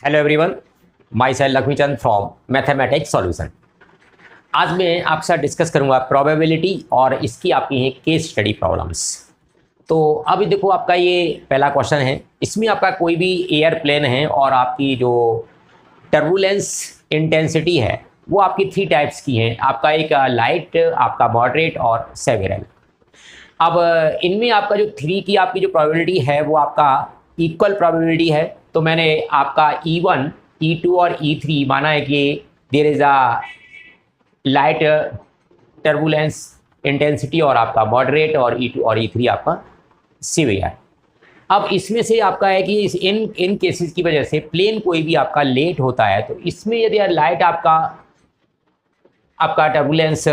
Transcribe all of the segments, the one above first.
Hello everyone, my self Laxmichand from mathematics solution. आज मैं आपके साथ डिस्कस करूंगा प्रोबेबिलिटी और इसकी आपकी है केस स्टडी प्रॉब्लम्स। तो अभी देखो, आपका ये पहला क्वेश्चन है। इसमें आपका कोई भी एयरप्लेन है और आपकी जो टर्बुलेंस इंटेंसिटी है वो आपकी 3 टाइप्स की है। आपका एक लाइट, आपका मॉडरेट और सेवेरल। अब इनमें आपका जो 3 की आपकी जो प्रोबेबिलिटी है वो आपका इक्वल प्रोबेबिलिटी है। तो मैंने आपका E1, E2 और E3 माना है कि there is a light turbulence intensity और आपका मॉडरेट, और E2 और E3 आपका सीवियर। अब इसमें से आपका है कि इन केसेस की वजह से प्लेन कोई भी आपका लेट होता है, तो इसमें यदि लाइट आपका टर्बुलेंस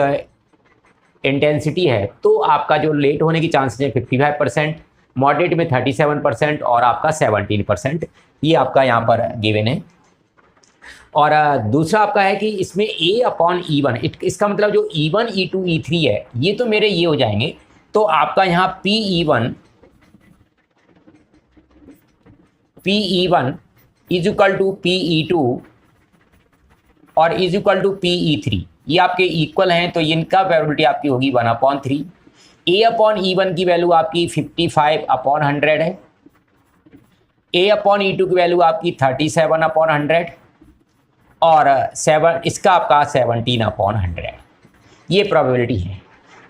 इंटेंसिटी है तो आपका जो लेट होने की चांसेस है 55%, मॉडरेट में 37% और आपका 17%। ये आपका यहाँ पर गिवन है। और दूसरा आपका है कि इसमें A/E1, इसका मतलब जो E1, E2, E3 है ये तो मेरे ये हो जाएंगे। तो आपका यहाँ PE1 is equal to PE2 और इज इक्वल टू PE3, ये आपके इक्वल हैं, तो इनका प्रोबेबिलिटी आपकी होगी 1/3। A/E1 की वैल्यू आपकी 55/100 है। A/E2 की वैल्यू आपकी 37/100 और इसका आपका 17/100। ये प्रोबेबिलिटी है।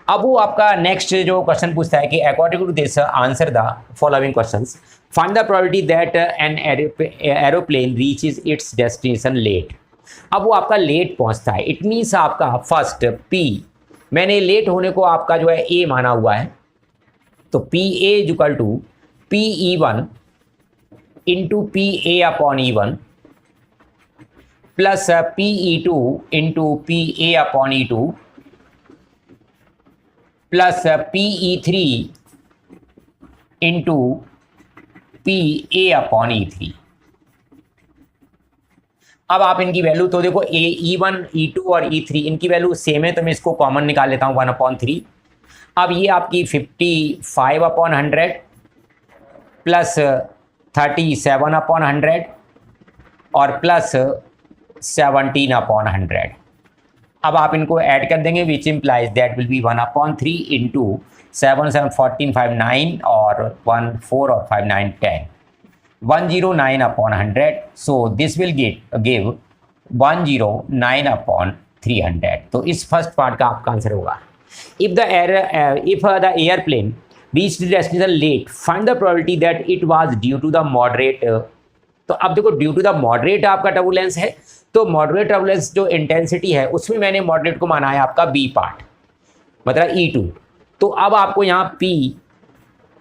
अब वो आपका नेक्स्ट जो क्वेश्चन पूछता है कि according to this answer the following questions, find the probability that an aeroplane reaches its destination late. अब वो आपका लेट पहुंचता है, इट मीन्स आपका फर्स्ट P, मैंने लेट होने को आपका जो है A माना हुआ है, तो PA is equal to PE1 into PA/E1 plus PE2 into PA/E2 plus PE3 into PA/E3। अब आप इनकी वैल्यू तो देखो, E1, E2 और E3 इनकी वैल्यू सेम है, तो मैं इसको कॉमन निकाल लेता हूँ 1/3। अब ये आपकी 55/100 प्लस 37/100 और प्लस 17/100। अब आप इनको ऐड कर देंगे, which implies that will be 1/3 into 7 7 14 5 9 और 1 4 और 5 9 10, 109/100। So this will give 109/300। तो इस फर्स्ट पार्ट का आपका आंसर होगा। If the airplane reach the destination late, find the probability that it was due to the moderate. तो अब देखो, ड्यू टू द मॉडरेट आपका टर्बुलेंस है, तो मॉडरेट टर्बुलेंस जो इंटेंसिटी है उसमें मैंने मॉडरेट को माना है आपका B पार्ट, मतलब E2। तो अब आपको यहाँ P,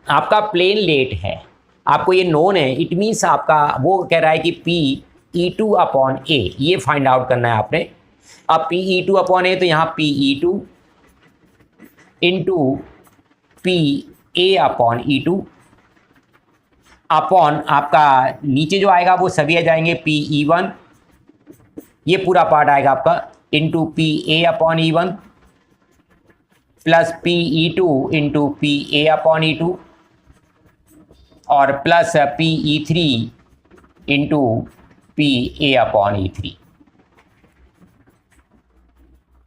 आपका प्लेन लेट है, आपको ये नोन है, इट मीन्स आपका वो कह रहा है कि PE2/A, ये फाइंड आउट करना है आपने। अब PE2/A, तो यहाँ PE2 इंटू PA/E2 अपॉन आपका नीचे जो आएगा वो सभी आ जाएंगे PE1, ये पूरा पार्ट आएगा आपका, into PA/E1 plus PE2 into PA/E2 और प्लस PE3 इंटू PA/E3।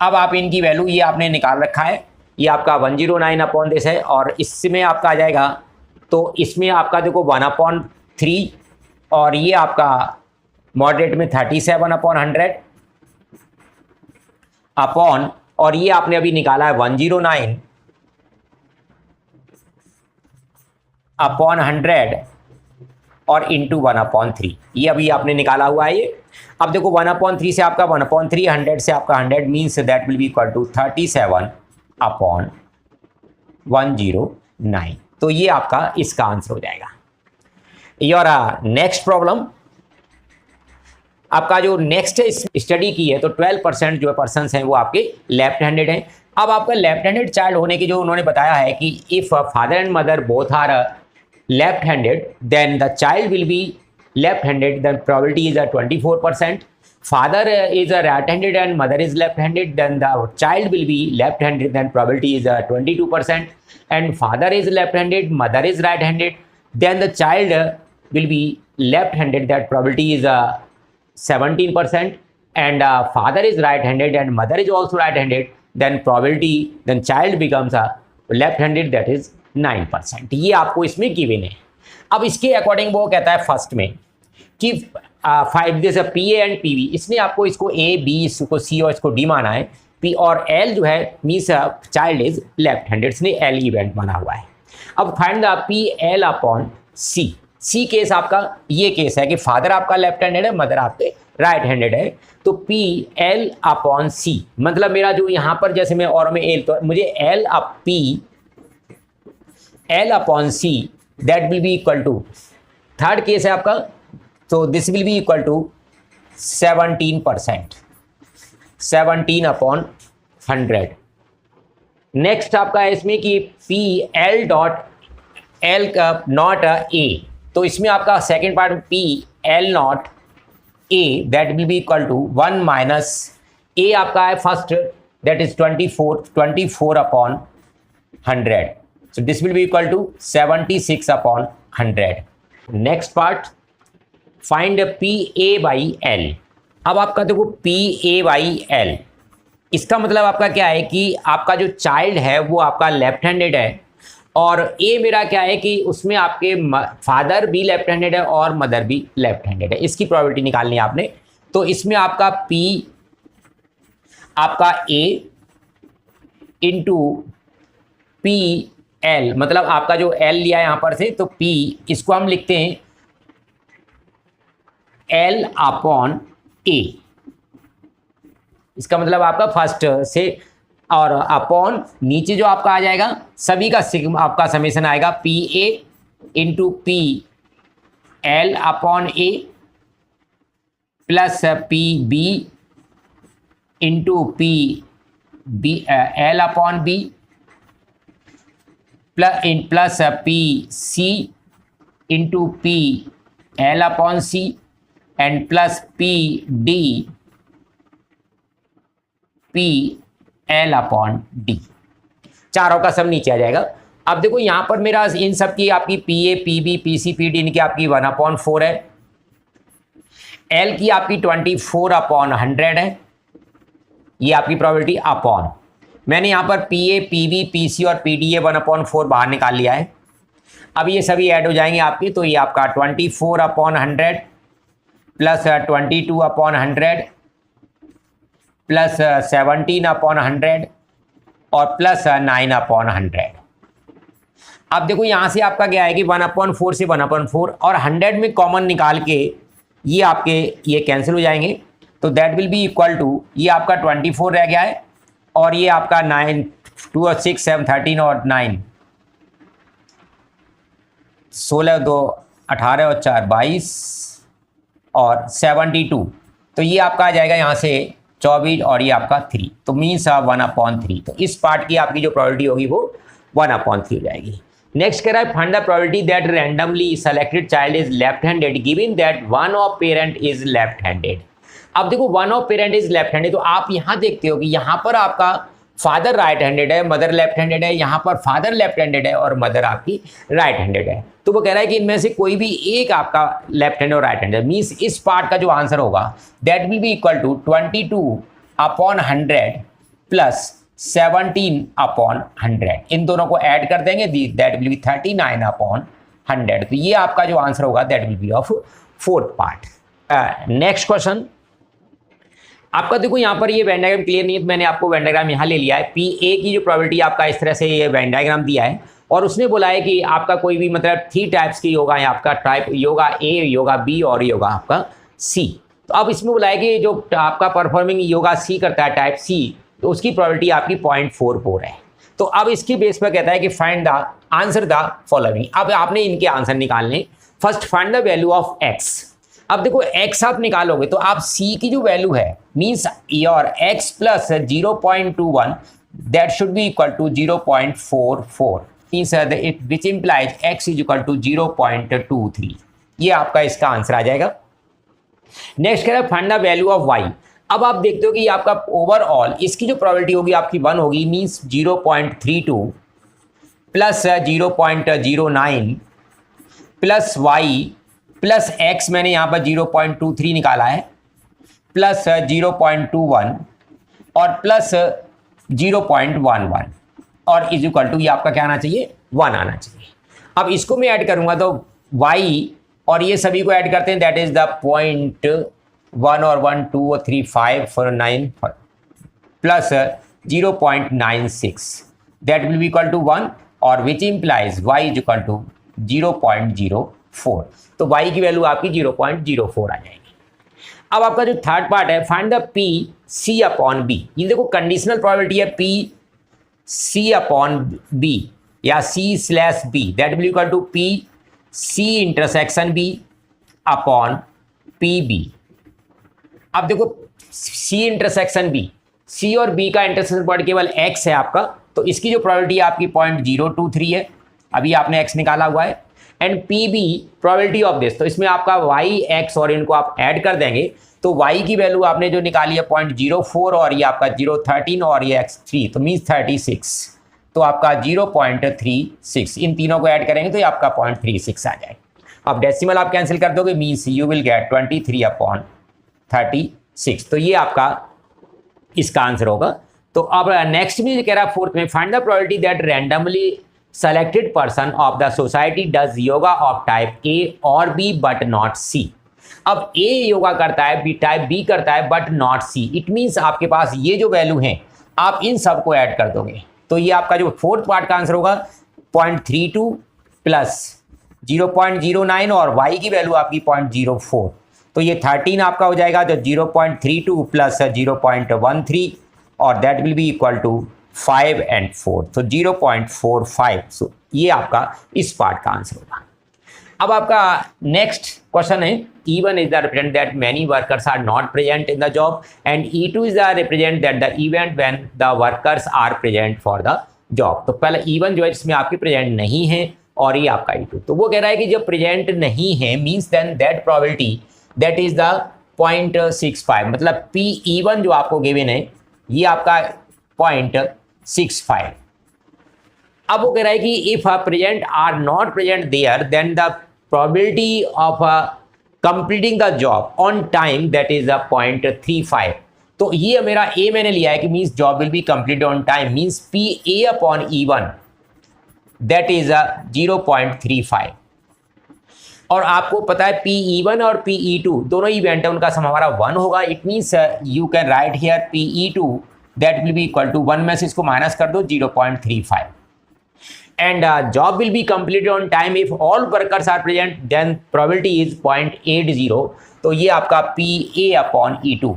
अब आप इनकी वैल्यू ये आपने निकाल रखा है, ये आपका 109/this है, और इसमें आपका आ जाएगा, तो इसमें आपका देखो 1/3 और ये आपका मॉडरेट में 37/100 अपॉन, और ये आपने अभी निकाला है 109/100 और इंटू 1/3, ये अभी आपने निकाला हुआ है ये। अब देखो 1/3 से आपका 1/3, 100 से आपका 100, means that will be equal to 37/109। तो ये आपका इसका आंसर हो जाएगा। योर नेक्स्ट प्रॉब्लम, आपका जो नेक्स्ट स्टडी की है, तो 12% जो पर्सन्स हैं वो आपके लेफ्ट हैंडेड हैं। अब आपका लेफ्ट हैंडेड चाइल्ड होने की जो उन्होंने बताया है कि if father and mother both are left handed then the child will be left handed, then probability is 24%। father is a right handed and mother is left handed, then the child will be left handed, then probability is 22%. And father is left handed, mother is right handed, then the child will be left handed, that probability is 17%, and father is right handed and mother is also right handed, then probability, then child becomes a left handed, that is 9%. ये आपको इसमें given है. अब इसके according वो कहता है first में कि 5 जैसे P A and P B, इसने आपको इसको ए बी, इसको सी और इसको डी माना है. पी और एल जो है means child is left handed, इसने एल इवेंट माना हुआ है. अब find the P L upon C. C case आपका ये केस है कि फादर आपका लेफ्ट हैंडेड है, मदर आपके राइट हैंडेड है. तो पी एल अपॉन सी मतलब मेरा जो यहाँ पर जैसे मैं और में एल, तो मुझे L up P L upon C that will be equal to, third case है आपका, तो this will be equal to 17%, 17 upon 100. Next आपका है इसमें कि पी एल डॉट एल का नॉट ए, तो इसमें आपका second part P L not A that will be equal to 1 minus A आपका है first, that is 24 upon 100. So this will be equal to 76 upon 100. Next part find P A by L. अब आपका देखो P A by L, इसका मतलब आपका क्या है कि आपका जो चाइल्ड है वो आपका लेफ्ट हैंडेड है, और ए मेरा क्या है कि उसमें आपके फादर भी लेफ्ट हैंडेड है और मदर भी लेफ्ट हैंडेड है. इसकी प्रोबेबिलिटी निकालनी है आपने. तो इसमें आपका पी आपका ए इंटू पी एल, मतलब आपका जो एल लिया है यहाँ पर से, तो पी इसको हम लिखते हैं एल अपॉन ए. इसका मतलब आपका फर्स्ट से, और अपॉन नीचे जो आपका आ जाएगा सभी का सिग्मा आपका समेशन आएगा P A into P L upon A plus P B into P B L upon B plus P C into P L upon C and plus P D P L upon D. चारों का सब नीचे आ जाएगा. अब देखो यहाँ पर मेरा इन सब की आपकी P A P B P C P D इनकी आपकी 1/4 है. एल की आपकी 24 अपॉन 100 है. ये आपकी प्रोबेबिलिटी अपॉन, मैंने यहाँ पर P A P B P C और पी डी ए 1/4 बाहर निकाल लिया है. अब ये सभी ऐड हो जाएंगे आपकी, तो ये आपका 24 upon 100 plus 22 upon 100 plus 17 upon 100 और प्लस 9 अपॉन 100. अब देखो यहाँ से आपका क्या है कि 1/4 से 1/4 और 100 में कॉमन निकाल के ये आपके ये कैंसिल हो जाएंगे. तो that will be equal to, ये आपका 24 रह गया है और ये आपका 9 2 और 6 7 13 और 9 16 2 18 और 4 22 और 72. तो ये आपका आ जाएगा यहाँ से 24 और ये आपका 3, तो मीन्स 1/3. तो इस पार्ट की आपकी जो प्रोबेबिलिटी होगी वो 1/3 हो जाएगी. नेक्स्ट कह रहा है find the probability that randomly selected child is left handed given that one of parent is left handed. अब देखो one of parent is left handed, तो आप यहाँ देखते हो कि यहाँ पर आपका फादर राइट हैंडेड है, मदर लेफ्ट हैंडेड है, यहाँ पर फादर लेफ्ट हैंडेड है और मदर आपकी राइट हैंडेड है. तो वो कह रहा है कि इनमें से कोई भी एक आपका लेफ्ट हैंड और राइट हैंडेड, मीन्स इस पार्ट का जो आंसर होगा that will be equal to 22 upon 100 plus 17 upon 100. इन दोनों को ऐड कर देंगे, दैट विल बी 39 अपॉन 100. तो ये आपका जो आंसर होगा that will B of fourth part. Next question आपका देखो यहाँ पर ये वेन डायग्राम क्लियर नहीं है, तो मैंने आपको वेन डायग्राम यहाँ ले लिया है. पी ए की जो प्रोबेबिलिटी आपका इस तरह से ये वेन डायग्राम दिया है, और उसने बोला है कि आपका कोई भी मतलब 3 टाइप्स की योगा है आपका, टाइप योगा ए, योगा बी और योगा आपका सी. तो अब इसमें बोला है कि जो आपका परफॉर्मिंग योगा सी करता है टाइप सी, तो उसकी प्रोबेबिलिटी आपकी 0.44 है. तो अब इसकी बेस पर कहता है कि find the answer the following. अब आपने इनके आंसर निकालने. First find the value of x. अब देखो x आप निकालोगे तो आप c की जो वैल्यू है means your x plus 0.21 that should be equal to 0.44 means it which implies x is equal to 0.23. ये आपका इसका आंसर आ जाएगा. नेक्स्ट कह रहा है find the value of y. अब आप देखते हो कि आपका ओवरऑल इसकी जो प्रोबेबिलिटी होगी आपकी 1 होगी, means 0.32 plus 0.09 plus y plus x मैंने यहाँ पर 0.23 निकाला है, प्लस 0.21 और प्लस 0.11 और इज इक्वल टू ये आपका क्या आना चाहिए, 1 आना चाहिए। अब इसको मैं ऐड करूंगा तो y और ये सभी को ऐड करते हैं, दैट इज द 0.1 और 1 2 और 3 5 4 9 plus 0.96 that will be equal to 1 और which implies y is equal to 0.04। तो y की वैल्यू आपकी 0.04 आ जाएगी। अब आपका जो थर्ड पार्ट है, find the P C upon B. ये देखो कंडीशनल प्रोबेबिलिटी है पी सी अपॉन बी या C slash B, that will equal to P C intersection B upon P B. अब देखो सी इंटरसेक्शन बी, सी और बी का intersection point केवल x है आपका, तो इसकी जो प्रोबेबिलिटी है आपकी 0.023 है, अभी आपने x निकाला हुआ है। And P B probability of this, तो इसमें आपका y x और इनको आप ऐड कर देंगे तो y की वैल्यू आपने जो निकाली है 0.04 और ये आपका 0.13 और ये x 3, तो मीन्स 36, तो आपका 0.36, इन तीनों को ऐड करेंगे तो ये आपका 0.36 आ जाएगा। अब डेसिमल आप कैंसिल कर दोगे, मीन्स यू विल गेट 23/36, तो ये आपका इसका आंसर होगा। तो अब नेक्स्ट में कह रहा है फोर्थ में, find the probability that randomly selected person of the society does yoga of type A और बी बट नॉट सी। अब ए योगा करता है, बी टाइप बी करता है but not C, it means आपके पास ये जो वैल्यू है आप इन सब को ऐड कर दोगे, तो ये आपका जो फोर्थ पार्ट का आंसर होगा 0.32 प्लस 0.09 और y की वैल्यू आपकी 0.04, तो ये 13 आपका हो जाएगा, जो 0.32 प्लस 0.13 और that will be equal to 5 and 4, तो 0.45। सो ये आपका इस पार्ट का आंसर होगा। अब आपका नेक्स्ट क्वेश्चन है, E1 is the represent that many workers are not present in the job and E2 is the represent that the event when the workers are present for the job. तो पहले E1 जो है इसमें आपकी present नहीं है और ये आपका E2, तो वो कह रहा है कि जब प्रेजेंट नहीं है means then that probability that is the 0.65, मतलब PE1 जो आपको गिवन है ये आपका 0.65। अब वो कह रहा है कि if a present are not present there then the probability of completing the job on time that is 0.35। तो ये मेरा ए मैंने लिया है कि means job will be complete on time, means P A upon E1 that is 0.35। और आपको पता है PE1 और PE2 दोनों इवेंट है, उनका सम हमारा 1 होगा, it means you can write here PE2 that will be equal to 1 में से इसको माइनस कर दो 0.35 and job will be completed on time if all workers are present then probability is 0.80, तो ये आपका PA अपॉन E2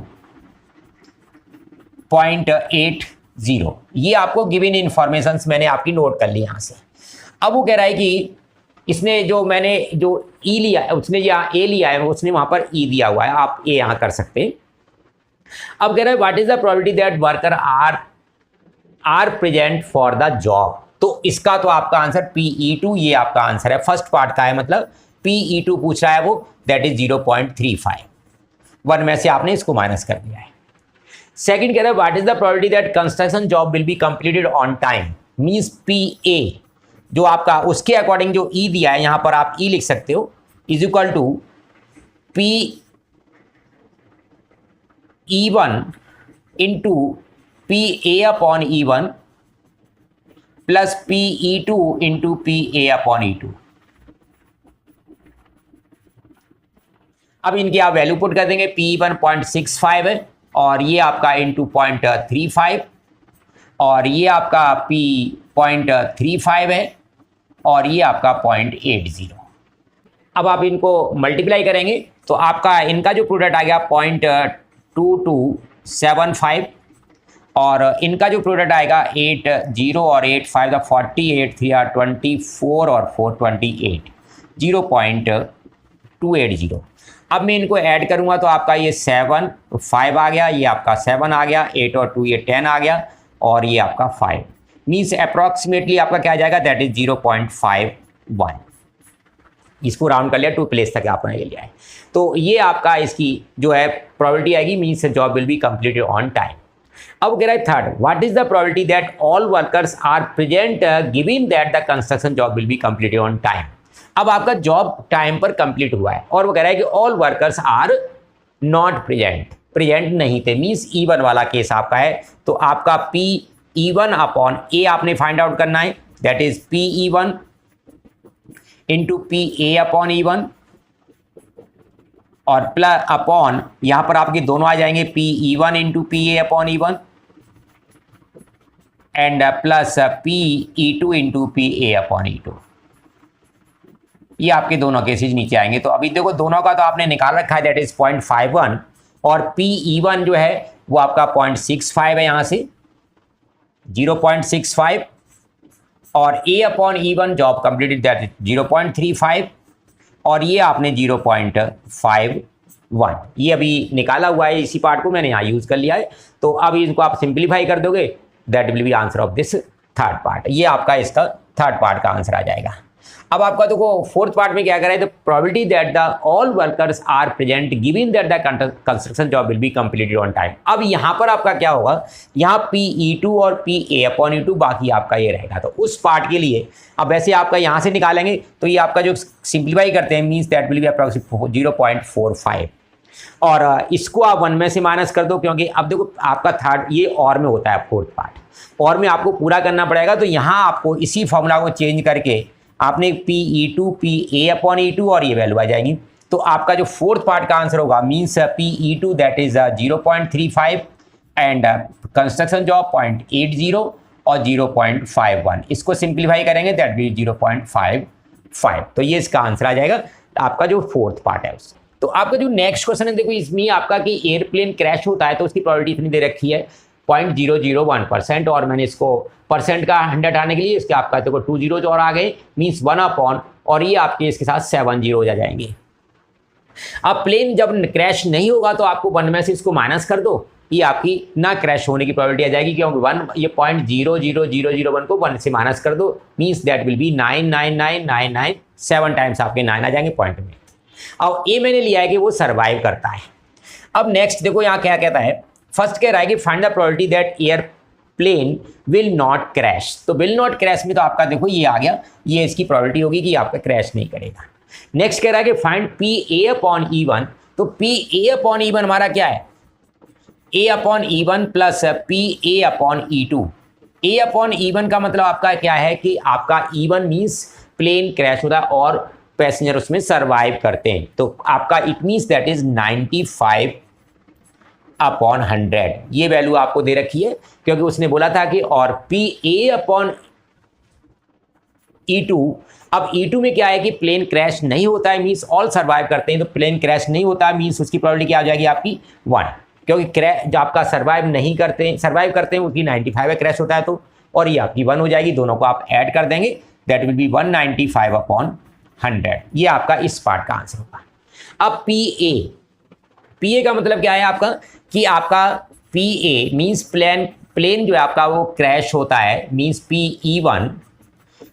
0.80, ये आपको गिवन इन्फॉर्मेशन मैंने आपकी नोट कर ली यहाँ से। अब वो कह रहा है कि इसने जो मैंने जो E लिया है, उसने यहाँ A लिया है, उसने वहाँ पर E दिया हुआ है, आप A यहाँ कर सकते हैं। अब कह रहा है what is the probability that worker are present for the job, तो इसका तो आपका आंसर PE2 ये आपका आंसर है, फर्स्ट पार्ट का है, मतलब PE2 पूछ रहा है वो, दैट इज 0.35, 1 में से आपने इसको माइनस कर दिया है। सेकंड कह रहा है what is the probability that construction job will be completed on time, means PA जो आपका उसके अकॉर्डिंग जो E दिया है यहाँ पर आप E लिख सकते हो, is equal to PE1 into PA upon E1 plus PE2 into PA upon E2। अब इनकी आप वैल्यू पुट कर देंगे, PE1 0.65 है और ये आपका इंटू 0.35 और ये आपका P 0.35 है और ये आपका 0.80। अब आप इनको मल्टीप्लाई करेंगे तो आपका इनका जो प्रोडक्ट आ गया 0.2275 और इनका जो प्रोडक्ट आएगा 80 और 85 द 48 3 are 24 और 428 0.280। अब मैं इनको ऐड करूंगा तो आपका ये 7 5 आ गया, ये आपका 7 आ गया, 8 और 2 ये 10 आ गया और ये आपका 5, मीन्स अप्रॉक्सीमेटली आपका क्या आ जाएगा, दैट इज 0.51। इसको राउंड कर लिया, 2 प्लेस तक आपने लिया है, तो ये आपका इसकी जो है प्रोबेबिलिटी आएगी, means job will be completed on time. अब कह रहा है third, what is the probability that all workers are present given that the construction job will be completed on time. अब आपका जॉब टाइम पर कंप्लीट हुआ है और वो कह रहा है कि all workers are not present नहीं थे, मीन्स E1 वाला केस आपका है। तो आपका PE1 अपॉन ए आपने फाइंड आउट करना है, that is PE1 into PA upon E1 और प्लस अपॉन यहां पर आपके दोनों आ जाएंगे PE1 into PA upon E1 and plus PE2 into PA upon E2। ये आपके दोनों केसेज नीचे आएंगे। तो अभी देखो दोनों का तो आपने निकाल रखा है, दैट इज 0.51 और PE1 जो है वो आपका 0.65 है, यहां से 0.65 और A upon E1 job completed that is 0.35 और ये आपने 0.51 ये अभी निकाला हुआ है, इसी पार्ट को मैंने यहाँ यूज कर लिया है। तो अब इनको आप सिंप्लीफाई कर दोगे, that will be answer of this third part. ये आपका इसका थर्ड पार्ट का आंसर आ जाएगा। अब आपका देखो फोर्थ पार्ट में क्या कर रहे थे, probability that the all workers are present given that the construction job will be completed on time. अब यहाँ पर आपका क्या होगा, यहाँ PE2 और PA अपॉन E2 बाकी आपका ये रहेगा। तो उस पार्ट के लिए अब वैसे आपका यहाँ से निकालेंगे तो ये आपका जो सिंप्लीफाई करते हैं means that will B approximately 0.45 और इसको आप 1 में से माइनस कर दो, क्योंकि अब देखो आपका थर्ड ये और में होता है फोर्थ पार्ट, और में आपको पूरा करना पड़ेगा। तो यहाँ आपको इसी फॉर्मूला को चेंज करके आपने PE2 PA अपॉन E2 और ये वैल्यू आ जाएंगी। तो आपका जो फोर्थ पार्ट का आंसर होगा means PE2 that is 0.35 and construction job 0.80 और 0.51। इसको सिंप्लीफाई करेंगे दैट भी 0.55। तो ये इसका आंसर आ जाएगा आपका जो फोर्थ पार्ट है उस। तो आपका जो नेक्स्ट क्वेश्चन है देखो, इसमें आपका कि एयरप्लेन क्रैश होता है तो उसकी प्रोबेबिलिटी इतनी दे रखी है 0.001% और मैंने इसको परसेंट का 100 हटाने के लिए इसके आपका देखो 2 जीरोज और आ गए मीन्स 1 अपॉन और ये आपके इसके साथ 7 जीरोज आ जाएंगे। अब प्लेन जब क्रैश नहीं होगा तो आपको 1 में से इसको माइनस कर दो, ये आपकी ना क्रैश होने की प्रोबेबिलिटी आ जाएगी, क्योंकि 1 ये 0.00001 को 1 से माइनस कर दो means that will B 99999 7 times आपके 9 आ जाएंगे पॉइंट में। अब ये मैंने लिया है कि वो सर्वाइव करता है। अब नेक्स्ट देखो यहाँ क्या कहता है, फर्स्ट कह रहा है कि find the probability that airplane will not crash. तो विल नॉट क्रैश में तो आपका देखो ये आ गया, ये इसकी प्रोबेबिलिटी होगी कि आपका क्रैश नहीं करेगा। नेक्स्ट कह रहा है कि फाइंड PA अपॉन E1। तो PA अपॉन E1 हमारा क्या है, A upon E1 plus PA upon E2। A upon E1 का मतलब आपका क्या है कि आपका E1 मीन्स प्लेन क्रैश होता है और पैसेंजर उसमें सर्वाइव करते हैं। तो आपका it means that is 95 upon 100 ये वैल्यू आपको दे रखी है, क्योंकि उसने बोला था कि और PA अपॉन E2। अब E2 में क्या है कि प्लेन क्रैश नहीं होता है मीन्स ऑल सर्वाइव करते हैं, तो प्लेन क्रैश नहीं होता है मीन्स उसकी प्रोबेबिलिटी क्या आ जाएगी आपकी 1, क्योंकि क्रैश जो आपका सर्वाइव करते हैं उसकी 95 है, क्रैश होता है तो, और ये आपकी 1 हो जाएगी। दोनों को आप ऐड कर देंगे दैट विल बी 195 अपॉन 100। ये आपका इस पार्ट का आंसर होगा। अब PA का मतलब क्या है आपका कि आपका PA मीन्स प्लेन जो है आपका वो क्रैश होता है means PE1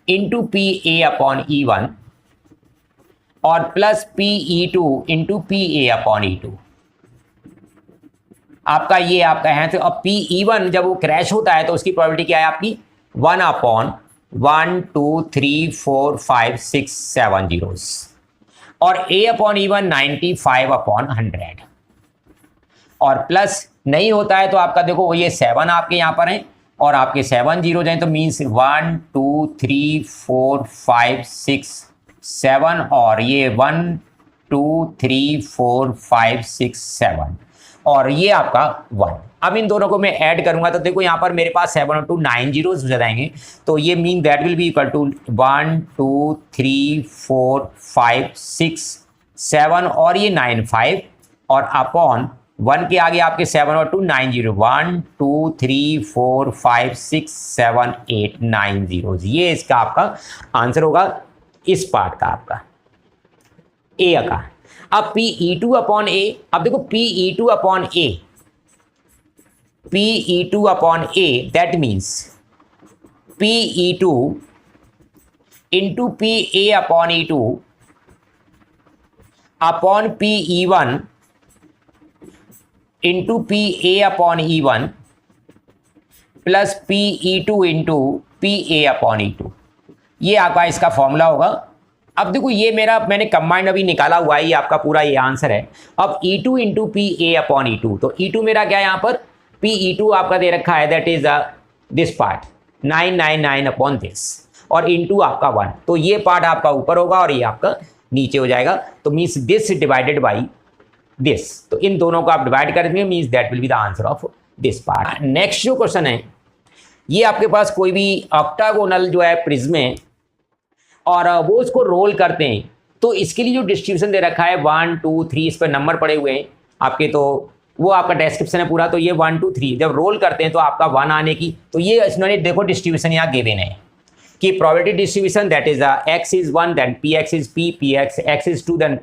into PA upon E1 और plus PE2 into PA upon E2। आपका ये आपका है। तो अब PE1 जब वो क्रैश होता है तो उसकी प्रोबेबिलिटी क्या है आपकी 1 अपॉन 1 2 3 4 5 6 7 जीरोस और A अपॉन E1 95 अपॉन 100 और प्लस नहीं होता है तो आपका देखो वो ये 7 आपके यहाँ पर हैं और आपके 7 जीरो जाए तो मीन्स 1 2 3 4 5 6 7 और ये 1 2 3 4 5 6 7 और ये आपका 1। अब इन दोनों को मैं ऐड करूंगा तो देखो यहाँ पर मेरे पास 7 और 2 9 जीरोस हो जाएंगे, तो ये mean that will be equal to 1 2 3 4 5 6 7 और ये 9 5 और अपॉन 1 के आगे आपके 7 और 2 9 जीरो 1 2 3 4 5 6 7 8 9 जीरो। ये इसका आपका आंसर होगा इस पार्ट का आपका ए का। अब PE2 अपॉन A, अब देखो PE2 upon A, PE2 upon A that means PE2 into PA upon E2 upon PE1 into PA upon E1 plus PE2 into PA upon E2। ये आपका इसका फॉर्मूला होगा अब देखो ये मेरा मैंने कंबाइंड अभी निकाला हुआ है, ये आपका पूरा ये आंसर है। अब E2 into P A upon E2, तो E2 मेरा क्या है यहाँ पर, पी E2 आपका दे रखा है, that is this part 999 upon this, और इंटू आपका 1, तो ये पार्ट आपका ऊपर होगा और ये आपका नीचे हो जाएगा। तो means this divided by this, तो इन दोनों को आप डिवाइड कर देंगे, means that will be the answer of this part. Next जो क्वेश्चन है, ये आपके पास कोई भी ऑक्टागोनल जो है प्रिज्म है और वो उसको रोल करते हैं, तो इसके लिए जो डिस्ट्रीब्यूशन दे रखा है 1 2 3, इस पर नंबर पड़े हुए हैं आपके, तो वो आपका डिस्क्रिप्शन है पूरा। तो ये 1 2 3 जब रोल करते हैं तो आपका 1 आने की, तो ये इन्होंने देखो डिस्ट्रीब्यूशन यहाँ गिवन है कि probability distribution that is x is 1 then px is p, x is 2 then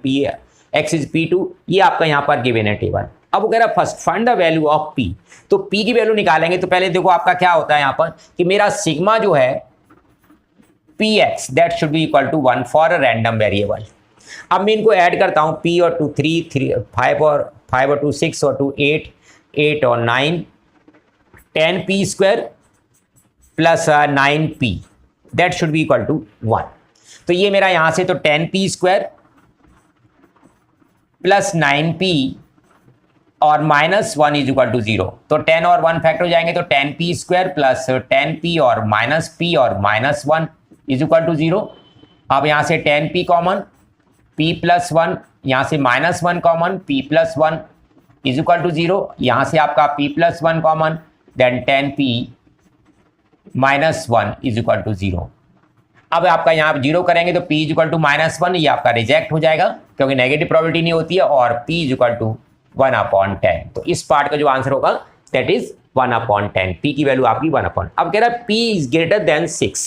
x is p2, ये आपका यहाँ पर गिवन है टेबल। अब वो कह रहा है first find the value of p, तो p की वैल्यू निकालेंगे। तो पहले देखो आपका क्या होता है यहाँ पर कि मेरा सिग्मा जो है px that should be equal to 1 for a random variable. अब मैं इनको ऐड करता हूँ, p और 2 3 5 और 2 6 और 2 8 8 और 9 10p square plus 9p that should be equal to 1। तो ये मेरा यहाँ से तो 10p स्क्वायर प्लस 9p और माइनस 1 इज इक्वल टू 0, तो 10 और 1 फैक्टर हो जाएंगे, तो 10p स्क्वायर प्लस 10p और माइनस p और माइनस 1 इज इक्वल टू 0। अब यहाँ से 10p कॉमन, p प्लस 1, यहाँ से minus 1 common, p plus 1 is equal to 0, यहाँ से आपका p plus 1 common, then 10p minus 1 is equal to 0। अब आपका यहाँ आप 0 करेंगे तो p is equal to minus 1, ये आपका रिजेक्ट हो जाएगा क्योंकि नेगेटिव प्रोबेबिलिटी नहीं होती है, और p is equal to 1 upon 10, तो इस पार्ट का जो आंसर होगा दैट इज 1 अपॉन 10, p की वैल्यू आपकी 1 अपॉन। अब कह रहा है p इज ग्रेटर देन 6,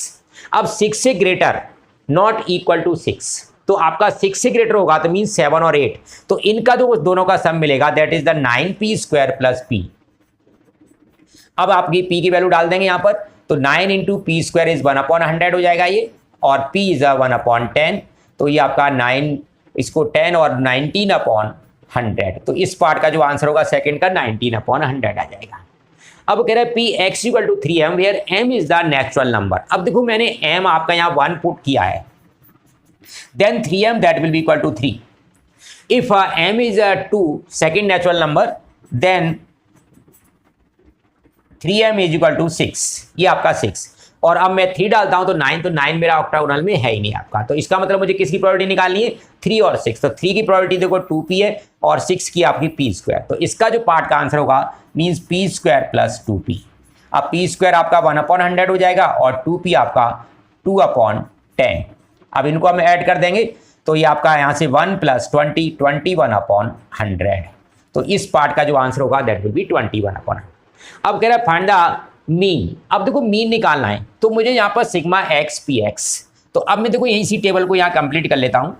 अब 6 से ग्रेटर नॉट इक्वल टू 6, तो आपका 6 से ग्रेटर होगा तो मीन 7 और 8, तो इनका जो दोनों का सम मिलेगा that is the 9p square plus p। अब आपकी p की वैल्यू डाल देंगे यहाँ पर, तो 9 into P square is 1 upon 100 हो जाएगा ये, और p इज 1 अपॉन 10, तो ये आपका 9 इसको 10 और 19 अपॉन 100, तो इस पार्ट का जो आंसर होगा सेकंड का 19 अपॉन 100 आ जाएगा। अब कह रहा है P X equal to 3m where m is the natural number. अब देखो मैंने m आपका यहाँ 1 पुट किया है, then 3m that will be equal to 3। If m is 2 second natural number, then 3m is equal to 6, ये आपका 6, और अब मैं 3 डालता हूं तो 9, तो 9 मेरा ऑक्टागोनल में है ही नहीं आपका, तो इसका मतलब मुझे किसकी प्रोबेबिलिटी निकालनी है, 3 और 6, तो 3 की प्रोबेबिलिटी देखो 2p है और 6 की आपकी p स्क्वायर, तो इसका जो पार्ट का आंसर होगा means p square plus 2p। अब p स्क्वायर आपका 1 अपॉन 100 हो जाएगा और 2p आपका 2 अपॉन 10। अब इनको हम ऐड कर देंगे तो ये आपका यहाँ से 1 प्लस 20 21 अपॉन 100, तो इस पार्ट का जो आंसर होगा दैट विल बी 21 अपॉन। अब कह रहा है फाइंड द मीन। अब देखो मीन निकालना है, तो मुझे यहाँ पर सिग्मा एक्स पी एक्स, तो अब मैं देखो यही सी टेबल को यहाँ कंप्लीट कर लेता हूँ।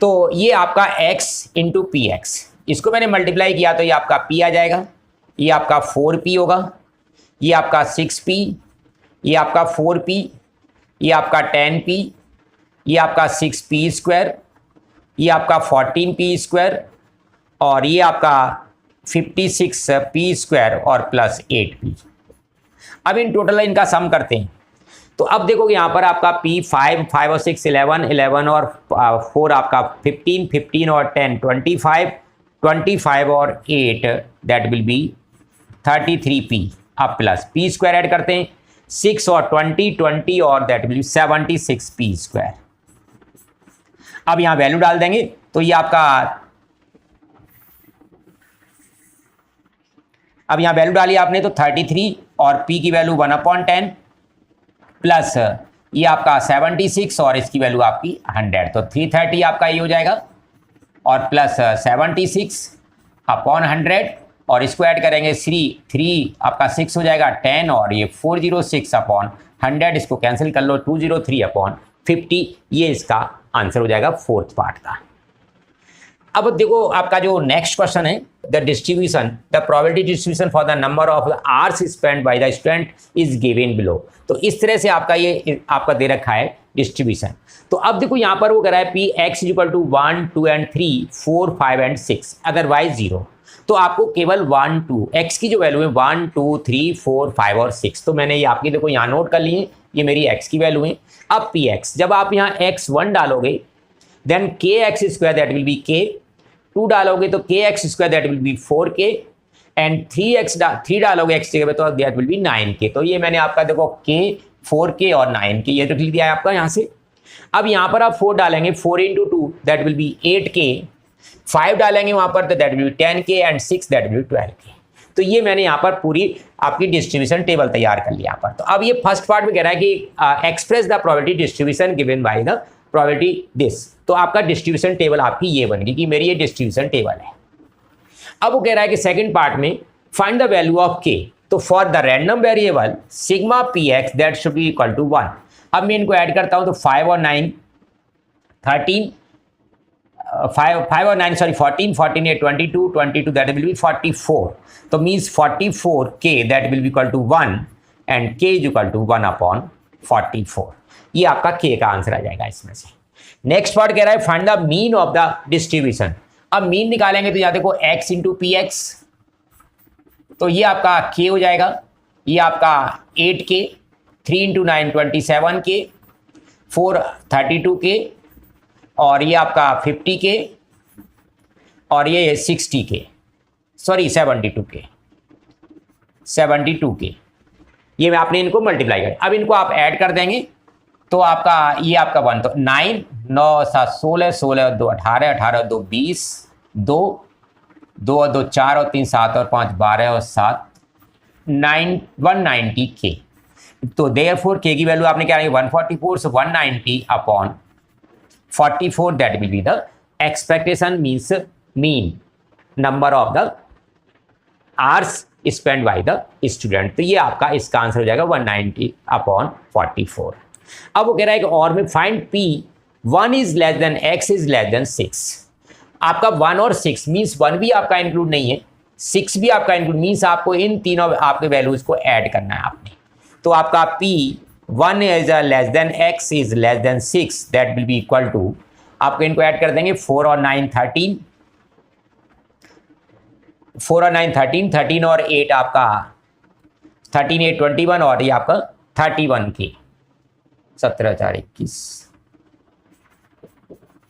तो ये आपका x इंटू पी एक्स, इसको मैंने मल्टीप्लाई किया तो ये आपका p आ जाएगा, ये आपका 4p होगा, ये आपका 6p, ये आपका 4p, ये आपका 10p, ये आपका 6p स्क्वायर, ये आपका 14p स्क्वायर, और ये आपका 56p स्क्वायर और प्लस 8p। अब इन टोटल इनका सम करते हैं, तो अब देखो यहाँ पर आपका p 5 5 और 6 11 11 और 4 आपका 15 15 और 10 25 25 और 8 दैट विल बी 33p। अब प्लस p स्क्वायर ऐड करते हैं, 6 और 20 20 और that will B 76p square. अब यहाँ वैल्यू डाल देंगे तो ये आपका, अब यहाँ वैल्यू डाली आपने तो 33 और p की वैल्यू 1 अपॉन 10 प्लस ये आपका 76 और इसकी वैल्यू आपकी 100, तो 330 आपका ये हो जाएगा, और प्लस 76 अपॉन 100 और इसको ऐड करेंगे 3 आपका 6 हो जाएगा 10 और ये 406 अपॉन 100, इसको कैंसिल कर लो 203 अपॉन 50, ये इसका आंसर हो जाएगा फोर्थ पार्ट का। अब देखो आपका जो नेक्स्ट क्वेश्चन है, the distribution the probability distribution for the number of hours spend by the student is given below. तो इस तरह से आपका ये आपका दे रखा है डिस्ट्रीब्यूशन। तो अब देखो यहाँ पर वो कह रहा है P X is equal to 1 2 and 3 4 5 and 6 otherwise 0। तो आपको केवल 1 2 एक्स की जो वैल्यू है 1 2 3 4 5 और 6, तो मैंने ये आपकी देखो यहाँ नोट कर लिए, ये मेरी x की वैल्यू है। अब px, जब आप यहाँ x1 डालोगे then kx square that will be k, 2 डालोगे तो kx square that will be 4k, and 3 डालोगे x जगह पे तो दैट विल बी 9k। तो ये मैंने आपका देखो k, 4k और 9k ये रख दिया है आपका यहाँ से। अब यहाँ पर आप 4 डालेंगे, 4 into 2 that will B 8k, 5 डालेंगे वहाँ पर तो that will B 10k and 6 that will B 12k। तो ये मैंने यहाँ पर पूरी आपकी डिस्ट्रीब्यूशन टेबल तैयार कर लिया यहाँ पर। तो अब ये फर्स्ट पार्ट में कह रहा है कि express the probability distribution given by the probability this. तो आपका डिस्ट्रीब्यूशन टेबल आपकी ये बन गई कि मेरी ये डिस्ट्रीब्यूशन टेबल है। अब वो कह रहा है कि सेकंड पार्ट में find the value of k। तो for the random variable sigma px that should be equal to 1। अब मैं इनको ऐड करता हूँ तो 5 और 9 13, 5 और 9 सॉरी 14, 14 8 22, 22 दैट विल बी 44। तो means 44k that will be equal to 1 and k is equal to 1 upon 44। ये आपका k का आंसर आ जाएगा इसमें से। नेक्स्ट पार्ट कह रहा है find the mean of the distribution. अब मीन निकालेंगे तो यहाँ देखो x इंटू px, तो ये आपका k हो जाएगा, ये आपका 8k, 3 इंटू 9 27k, 4 32k, और ये आपका 50k, और ये 60k सॉरी 72k। ये आपने इनको मल्टीप्लाई कर, अब इनको आप ऐड कर देंगे तो आपका ये आपका 1 तो 9 9 7 16 16 2 18 18 2 20 2 2 2 4 और 3 7 और 5 12 और 7 9 190k। तो देयरफॉर k की वैल्यू आपने क्या रखी 144, सो 190 upon 44 that will be the expectation means mean number of the hours spend by the student. तो ये आपका इसका आंसर हो जाएगा 190 अपॉन 44। अब वो कह रहा है कि और में find p 1 is less than x is less than 6। आपका 1 और 6 मीन्स 1 भी आपका इंक्लूड नहीं है, 6 भी आपका इंक्लूड मीन्स आपको इन तीनों आपके वैल्यूज को ऐड करना है आपने। तो आपका p 1 is less than x is less than 6 that will be equal to, आपको इनको ऐड कर देंगे 4 और 9 13, 4 और 9 13, 13 और 8 आपका 13 8 21, और ये आपका 31k 17 4 21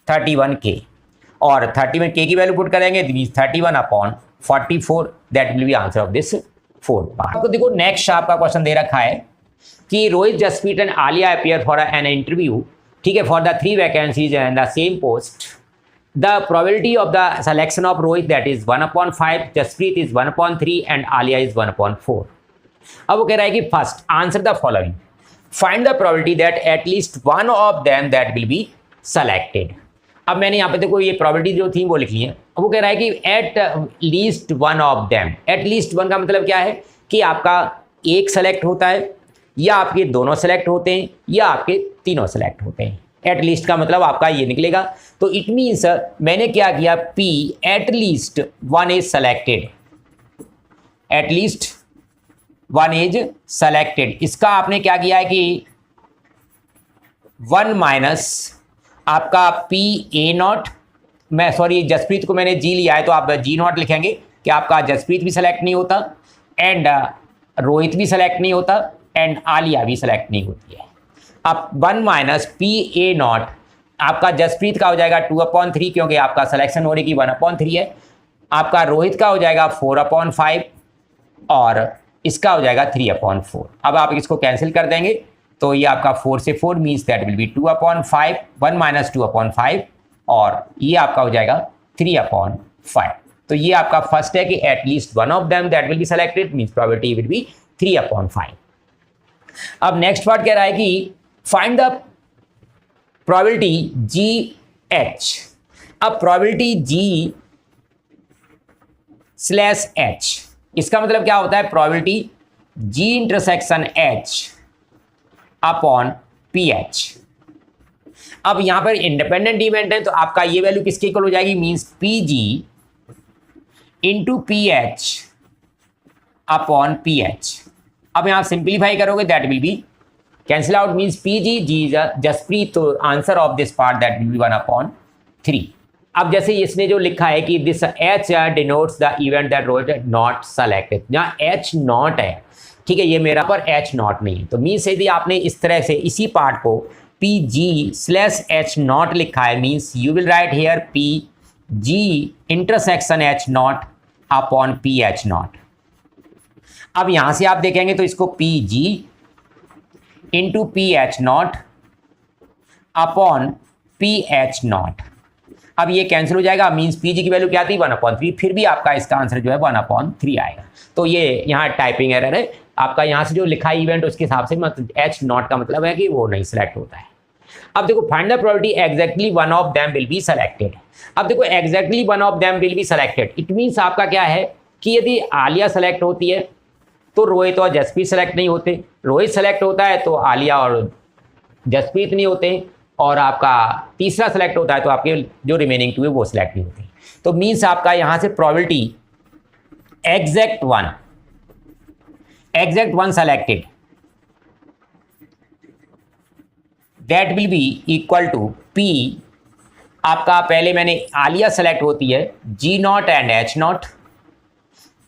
31k, और 31k की वैल्यू पुट करेंगे 31 upon 44 that will be answer of this fourth part. आपको देखो नेक्स्ट आपका क्वेश्चन दे रखा है कि Rohit Jaspreet and Alia appear for an interview, ठीक है, for the 3 vacancies and the same post. The probability of the selection of Rohit that is 1/5, Jaspreet is 1/3 and Alia is 1/4। अब वो कह रहा है कि first answer the following, find the probability that at least one of them that will be selected. अब मैंने यहाँ पे देखो ये प्रोबेबिलिटी जो थी वो लिखी है। अब वो कह रहा है कि at least one of them, at least one का मतलब क्या है कि आपका एक सेलेक्ट होता है, या आपके दोनों सेलेक्ट होते हैं, या आपके तीनों सेलेक्ट होते हैं। एट लीस्ट का मतलब आपका ये निकलेगा। तो इट मीन्स मैंने क्या किया, P at least one is selected, at least one is selected. इसका आपने क्या किया है कि 1 माइनस आपका P A नॉट, मैं सॉरी जसप्रीत को मैंने G लिया है तो आप G नॉट लिखेंगे कि आपका जसप्रीत भी सेलेक्ट नहीं होता, एंड रोहित भी सेलेक्ट नहीं होता, एंड आलिया भी सेलेक्ट नहीं होती है। अब 1 माइनस P A नॉट आपका जसप्रीत का हो जाएगा 2/3 क्योंकि आपका सिलेक्शन होने की 1/3 है, आपका रोहित का हो जाएगा 4/5, और इसका हो जाएगा 3/4। अब आप इसको कैंसिल कर देंगे तो ये आपका 4 से 4 means that will B 2/5, 1 minus 2/5, और ये आपका हो जाएगा 3/5। तो ये आपका फर्स्ट है कि at least one of them that will be selected means probability will be 3/5। अब नेक्स्ट पार्ट कह रहा है कि फाइंड द प्रोबेबिलिटी GH। अब प्रोबेबिलिटी G/H, इसका मतलब क्या होता है, probability G intersection H upon PH। अब यहां पर इंडिपेंडेंट इवेंट है तो आपका ये वैल्यू किसके इक्वल हो जाएगी, means PG into PH upon PH। अब यहां सिंप्लीफाई करोगे that will be cancel out means PG G Jaspreet, तो answer of this part that will be 1/3। अब जैसे इसने जो लिखा है कि this H denotes the event that Rohit not selected, जहाँ H नॉट है ठीक है, ये मेरा पर एच नॉट नहीं है। तो मीन्स यदि आपने इस तरह से इसी पार्ट को P G slash H not लिखा है, means you will write here P G intersection H not upon P H not. अब यहां से आप देखेंगे तो इसको P G into P H not upon P H not. अब ये कैंसिल हो जाएगा, मीन्स पी जी की वैल्यू क्या थी 1/3, फिर भी आपका इसका आंसर जो है 1/3 आएगा। तो ये यहाँ टाइपिंग एरर है आपका, यहाँ से जो लिखा है इवेंट उसके हिसाब से मतलब एच नॉट का मतलब है कि वो नहीं सिलेक्ट होता है। अब देखो find the probability exactly one of them will be selected. अब देखो exactly one of them will be selected, it means आपका क्या है कि यदि आलिया सेलेक्ट होती है तो रोहित और जसप्रीत सेलेक्ट नहीं होते, रोहित सेलेक्ट होता है तो आलिया और जसप्रीत नहीं होते, और आपका तीसरा सेलेक्ट होता है तो आपके जो रिमेनिंग 2 है वो सिलेक्ट नहीं होते। तो मीन्स आपका यहां से probability exact one selected that will be equal to P, आपका पहले मैंने आलिया सेलेक्ट होती है G not and H not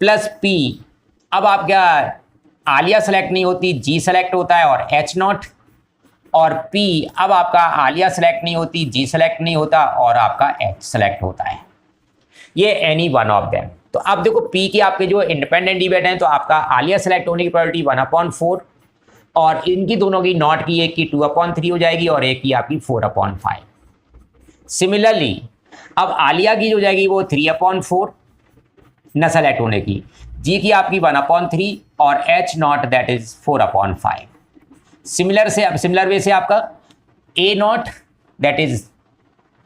plus P, अब आप क्या आलिया सेलेक्ट नहीं होती, जी सेलेक्ट होता है और एच नॉट, और P अब आपका आलिया सेलेक्ट नहीं होती, जी सेलेक्ट नहीं होता और आपका H सेलेक्ट होता है, ये एनी वन ऑफ देम। तो अब देखो P के आपके जो इंडिपेंडेंट इवेंट हैं तो आपका आलिया सेलेक्ट होने की प्रोबेबिलिटी 1/4 और इनकी दोनों की नॉट की एक की 2/3 हो जाएगी और एक की आपकी 4/5। सिमिलरली अब आलिया की जो जाएगी वो 3/4 न सेलेक्ट होने की, जी की आपकी 1/3 और H not that is 4/5। Similar way से आपका A not that is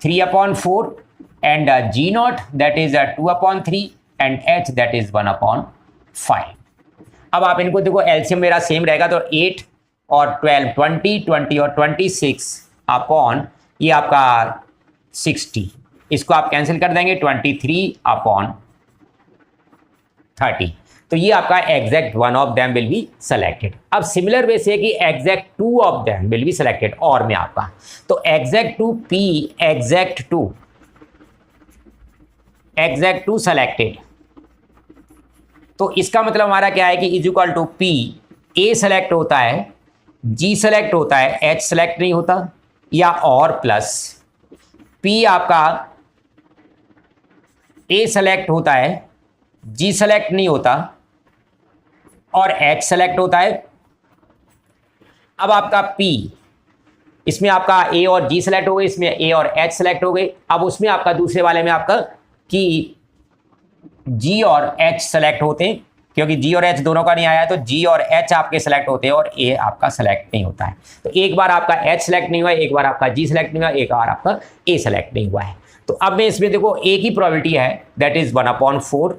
3/4 and G not that is 2/3 and H that is 1/5। अब आप इनको देखो एलसीएम मेरा सेम रहेगा तो 8 और 12 20 और 26 अपॉन ये आपका 60, इसको आप कैंसिल कर देंगे 23/30, तो ये आपका exact one of them will be selected. अब सिमिलर वे से कि exact 2 of them will be selected और में आपका, तो एग्जैक्ट 2 P एग्जैक्ट 2 सेलेक्टेड, तो इसका मतलब हमारा क्या है कि is equal to P A select होता है, G सेलेक्ट होता है, H सेलेक्ट नहीं होता, या और प्लस P आपका A सेलेक्ट होता है, G सेलेक्ट नहीं होता और H सेलेक्ट होता है। अब आपका P इसमें आपका A और G सेलेक्ट हो गए, इसमें A और H सेलेक्ट हो गए। अब उसमें आपका दूसरे वाले में आपका कि G और H सेलेक्ट होते हैं, क्योंकि G और H दोनों का नहीं आया है तो G और H आपके सेलेक्ट होते हैं और A आपका सेलेक्ट नहीं होता है। तो एक बार आपका H सेलेक्ट नहीं हुआ है, एक बार आपका G सेलेक्ट नहीं हुआ, एक बार आपका A सेलेक्ट नहीं हुआ है। तो अब मैं इसमें देखो A की प्रोबेबिलिटी है दैट इज 1/4,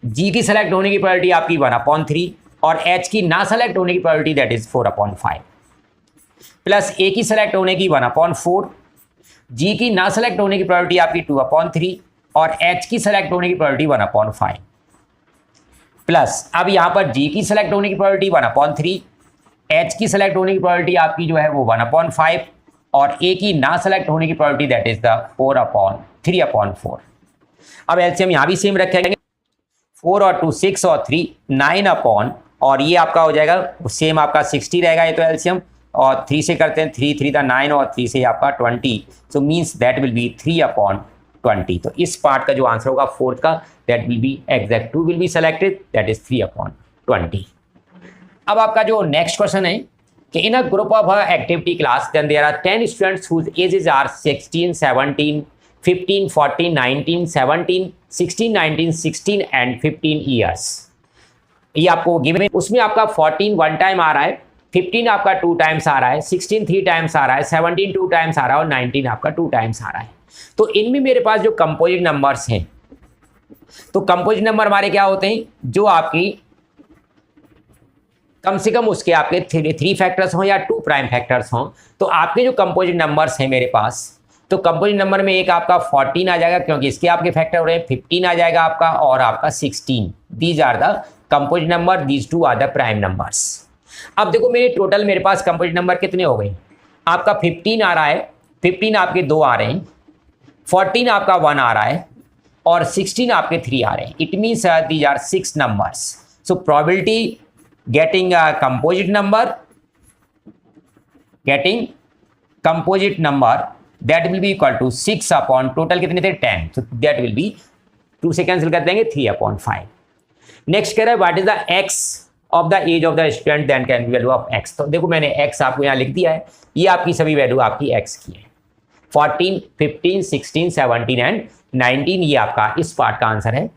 G की सेलेक्ट होने की प्रोबेबिलिटी आपकी 1/3 और H की ना सेलेक्ट होने की probability that is 4/5 plus A की सेलेक्ट होने की 1/4, G की ना सेलेक्ट होने की प्रोबेबिलिटी आपकी 2/3 और H की सेलेक्ट होने की प्रोबेबिलिटी 1/5 प्लस अब यहाँ पर G की सेलेक्ट होने की प्रोबेबिलिटी 1/3, H की सेलेक्ट होने की प्रोबेबिलिटी आपकी जो है वो 1/5 और A की ना सेलेक्ट होने की प्रोबेबिलिटी दैट इज द 3/4। अब एलसीएम यहाँ भी सेम रखेंगे, 4 और 2 6 और 3 9 और ये आपका हो जाएगा सेम आपका 60 रहेगा ये तो एलसीएम, और 3 से करते हैं 3 3 9 और 3 से आपका 20, so means that will B 3/20। तो इस पार्ट का जो आंसर होगा फोर्थ का that will be exact 2 will be selected that is 3/20। अब आपका जो नेक्स्ट क्वेश्चन है कि in a group of activity class then there are 10 students whose ages are 16 17 15 14 19 17 16 19 16 and 15 years. ये आपको गिवन, उसमें आपका 14 1 टाइम आ रहा है, 15 आपका 2 टाइम्स आ रहा है, 16 3 टाइम्स आ रहा है, 17 2 टाइम्स आ रहा है और 19 आपका 2 टाइम्स आ रहा है। तो इनमें मेरे पास जो कंपोजिट नंबर्स हैं, तो कंपोजिट नंबर हमारे क्या होते हैं, जो आपकी कम से कम उसके आपके 3 फैक्टर्स हों या 2 प्राइम फैक्टर्स हों। तो आपके जो कंपोजिट नंबर्स हैं मेरे पास, तो कंपोजिट नंबर में एक आपका 14 आ जाएगा क्योंकि इसके आपके फैक्टर हो रहे हैं, 15 आ जाएगा आपका और आपका 16। These are the composite number, these 2 are the prime numbers. अब देखो मेरे पास कंपोजिट नंबर कितने हो गए, आपका 15 आ रहा है, 15 आपके 2 आ रहे हैं, 14 आपका 1 आ रहा है और 16 आपके 3 आ रहे हैं। It means these are 6 numbers. So probability getting a composite number that will be equal to 6 upon total कितने थे 10, so that will be 2 से कैंसिल कर देंगे 3/5। नेक्स्ट कह रहा है what is the X of the age of the student then can be value of X. तो देखो मैंने एक्स आपको यहाँ लिख दिया है, ये आपकी सभी वैल्यू आपकी एक्स की है 14, 15, 16, 17 एंड 19, ये आपका इस पार्ट का आंसर है।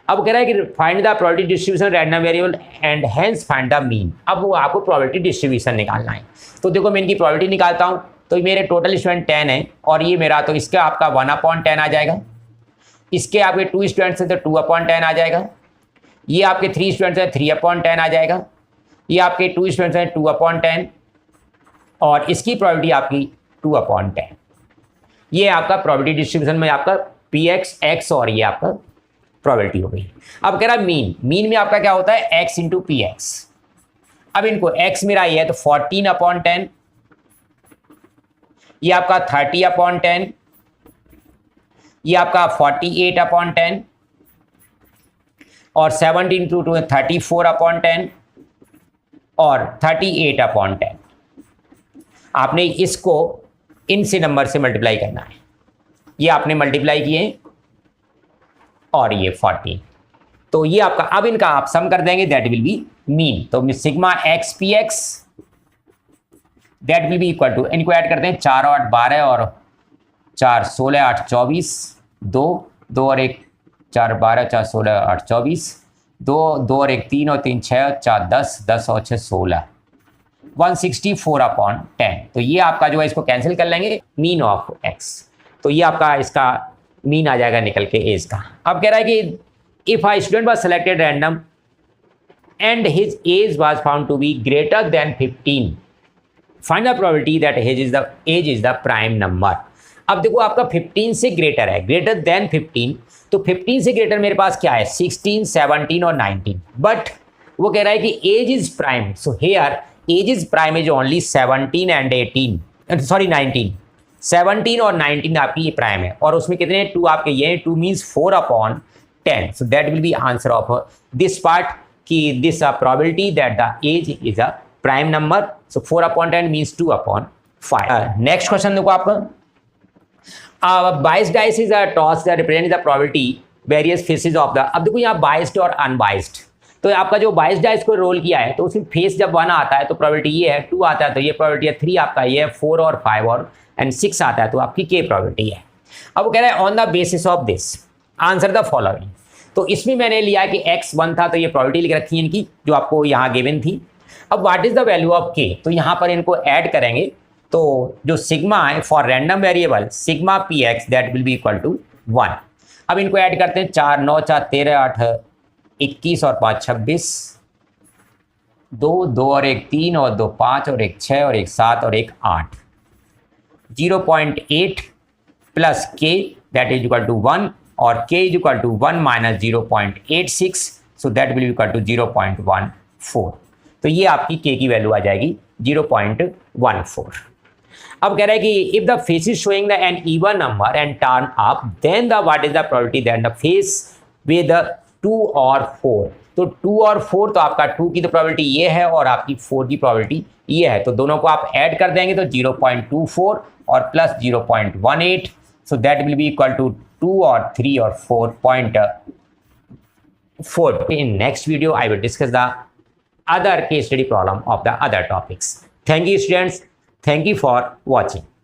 अब कह रहा है कि find the probability distribution random variable and hence find the mean. अब वो आपको प्रोबेबिलिटी डिस्ट्रीब्यूशन निकालना है। तो देखो मैं इनकी प्रोबेबिलिटी निकालता हूँ, तो मेरे टोटल स्टूडेंट 10 है और ये मेरा, तो इसका आपका 1/10 आ जाएगा, इसके आपके 2 स्टूडेंट्स हैं तो 2/10 आ जाएगा, ये आपके 3 स्टूडेंट्स हैं 3/10 आ जाएगा, ये आपके 2 स्टूडेंट्स हैं 2/10 और इसकी प्रोबेबिलिटी आपकी 2/10। ये आपका प्रोबेबिलिटी डिस्ट्रीब्यूशन में आपका px x और ये आपका प्रोबेबिलिटी हो गई। अब कह रहा है मीन में आपका क्या होता है x इंटू पी एक्स। अब इनको x मेरा ये है तो 14/10, ये आपका 30/10, ये आपका 48/10 और 17 टू 34/10 और 38/10। आपने इसको इनसे नंबर से मल्टीप्लाई करना है, ये आपने मल्टीप्लाई किए और ये 14, तो ये आपका, अब इनका आप सम कर देंगे दैट विल बी मीन। तो sigma X P X that will be equal to, इनको ऐड करते हैं 4 और 8 12 और 4 16 8 24, 2 और 1 4 12 4 16 8 24, 2 और 1 3 और 3 6 और 4 10 और 6 16, 164/10। तो ये आपका जो है इसको कैंसिल कर लेंगे मीन ऑफ एक्स, तो ये आपका इसका मीन आ जाएगा निकल के एज का। अब कह रहा है कि if a student was selected random and his age was found to be greater than 15, find the probability that age is the prime number. अब देखो आपका 15 से ग्रेटर है, ग्रेटर देन 15, तो 15 से ग्रेटर मेरे पास क्या है 16, 17 और 19, बट वो कह रहा है कि age is prime, so here age is prime is only 17 and 18, sorry 19, 17 और 19 आपकी ये प्राइम है और उसमें कितने 2 आपके ये 2 means 4/10, so that will be answer of this part कि this probability that the age is a prime number, so 4/10 means 2/5। Next question देखो आपका, biased dice is a toss that represent the probability various faces of the. अब देखो यहाँ biased और unbiased, तो आपका जो बाइस्ड डाइस को रोल किया है तो उसमें फेस जब 1 आता है तो प्रोबेबिलिटी ये है, 2 आता है तो ये प्रोबेबिलिटी है, 3 आपका ये है, 4 और 5 और एंड 6 आता है तो आपकी के प्रोबेबिलिटी है। अब वो कह रहा है on the basis of this answer the following. तो इसमें मैंने लिया कि x1 था तो ये प्रोबेबिलिटी लिख रखी है इनकी जो आपको यहाँ गिवन थी। अब what is the value of k, तो यहाँ पर इनको ऐड करेंगे तो जो सिग्मा है for random variable sigma P X that will be equal to 1। अब इनको ऐड करते हैं 4 9 4 13 8 21 और 5 26, 2 और 1 3 और 2 5 और 1 6 और 1 7 और 1 8, 0.8 plus k that is equal to 1 और k is equal to 1 minus 0.86, so that will equal to 0.14। तो ये आपकी k की वैल्यू आ जाएगी 0.14। अब कह रहा है कि if the face is showing the an even number and turn up then the what is the probability that the face with 2 और 4। तो 2 और 4 तो आपका 2 की तो प्रोबेबिलिटी ये है और आपकी 4 की प्रोबेबिलिटी ये है, तो दोनों को आप ऐड कर देंगे तो 0.24 और plus 0.18, so that will be equal to 2 और 3 और 4.4। In next video I will discuss the other case study problem of the other topics. Thank you students. Thank you for watching.